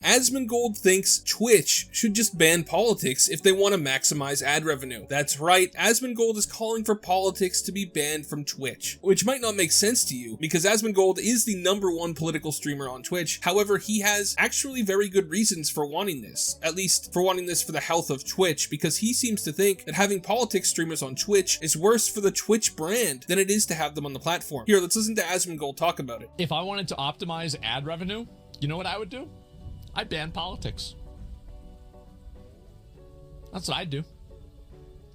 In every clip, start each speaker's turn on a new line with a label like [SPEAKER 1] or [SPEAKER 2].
[SPEAKER 1] Asmongold thinks Twitch should just ban politics if they want to maximize ad revenue. That's right, Asmongold is calling for politics to be banned from Twitch, which might not make sense to you because Asmongold is the #1 political streamer on Twitch. However, he has actually very good reasons for wanting this, at least for wanting this for the health of Twitch, because he seems to think that having politics streamers on Twitch is worse for the Twitch brand than it is to have them on the platform. Here, let's listen to Asmongold talk about it.
[SPEAKER 2] If I wanted to optimize ad revenue, you know what I would do? I'd ban politics. That's what I'd do.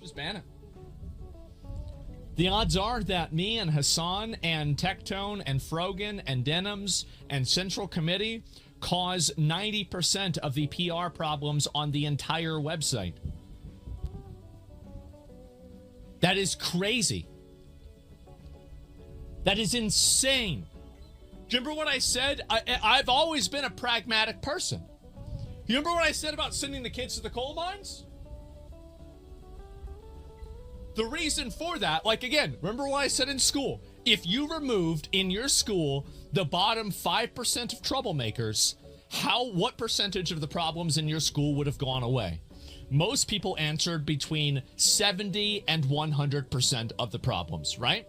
[SPEAKER 2] Just ban it. The odds are that me and Hasan and Tectone and Frogan and Denims and Central Committee cause 90% of the PR problems on the entire website. That is crazy. That is insane. Do you remember what I said? I've always been a pragmatic person. You remember what I said about sending the kids to the coal mines? The reason for that, like again, remember what I said in school? If you removed in your school the bottom 5% of troublemakers, what percentage of the problems in your school would have gone away? Most people answered between 70 and 100% of the problems, right?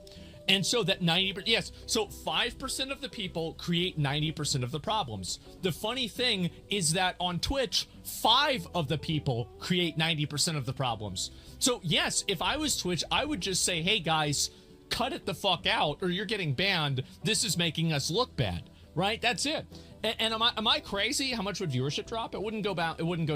[SPEAKER 2] And so that 90%, yes, so 5% of the people create 90% of the problems. The funny thing is that on Twitch, 5 of the people create 90% of the problems. So yes, if I was Twitch, I would just say, hey guys, cut it the fuck out or you're getting banned. This is making us look bad, right? That's it. And am I crazy? How much would viewership drop? It wouldn't go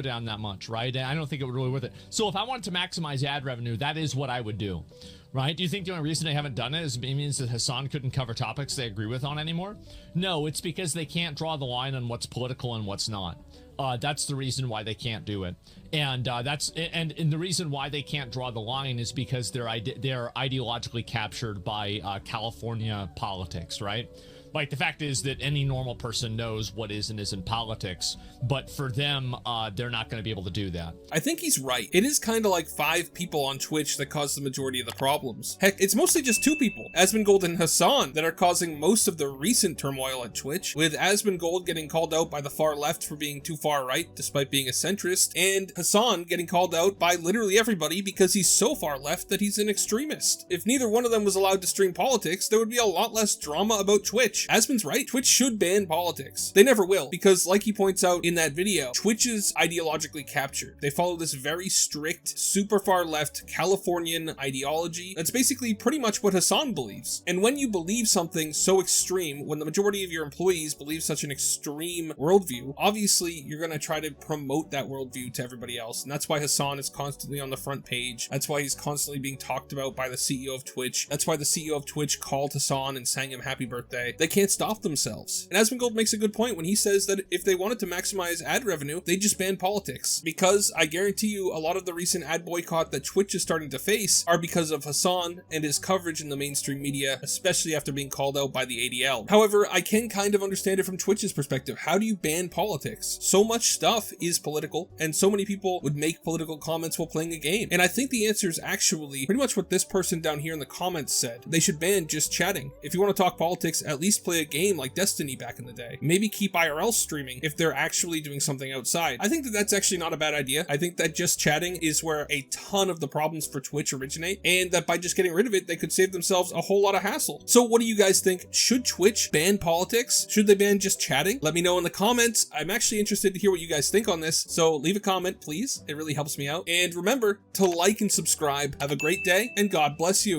[SPEAKER 2] down that much, right? I don't think it would really worth it. So if I wanted to maximize ad revenue, that is what I would do, right? Do you think the only reason they haven't done it is it means that Hasan couldn't cover topics they agree with on anymore? No, it's because they can't draw the line on what's political and what's not. That's the reason why they can't do it. And and the reason why they can't draw the line is because they're ideologically captured by California politics, right? Like, the fact is that any normal person knows what is and isn't politics, but for them, they're not going to be able to do that.
[SPEAKER 1] I think he's right. It is kind of like 5 people on Twitch that cause the majority of the problems. Heck, it's mostly just 2 people, Asmongold and Hasan, that are causing most of the recent turmoil at Twitch, with Asmongold getting called out by the far left for being too far right, despite being a centrist, and Hasan getting called out by literally everybody because he's so far left that he's an extremist. If neither one of them was allowed to stream politics, there would be a lot less drama about Twitch. Asmon's right, Twitch should ban politics. They never will, because like he points out in that video, Twitch is ideologically captured. They follow this very strict, super far left Californian ideology. That's basically pretty much what Hasan believes. And when you believe something so extreme, when the majority of your employees believe such an extreme worldview, obviously you're going to try to promote that worldview to everybody else. And that's why Hasan is constantly on the front page. That's why he's constantly being talked about by the CEO of Twitch. That's why the CEO of Twitch called Hasan and sang him happy birthday. They can't stop themselves. And Asmongold makes a good point when he says that if they wanted to maximize ad revenue, they just ban politics. Because I guarantee you a lot of the recent ad boycott that Twitch is starting to face are because of Hasan and his coverage in the mainstream media, especially after being called out by the ADL. However, I can kind of understand it from Twitch's perspective. How do you ban politics? So much stuff is political, and so many people would make political comments while playing a game. And I think the answer is actually pretty much what this person down here in the comments said. They should ban just chatting. If you want to talk politics, at least play a game like Destiny back in the day. Maybe keep IRL streaming if they're actually doing something outside. I think that that's actually not a bad idea. I think that just chatting is where a ton of the problems for Twitch originate, and that by just getting rid of it, they could save themselves a whole lot of hassle. So what do you guys think? Should Twitch ban politics? Should they ban just chatting? Let me know in the comments. I'm actually interested to hear what you guys think on this, so leave a comment, please. It really helps me out. And remember to like and subscribe. Have a great day, and God bless you.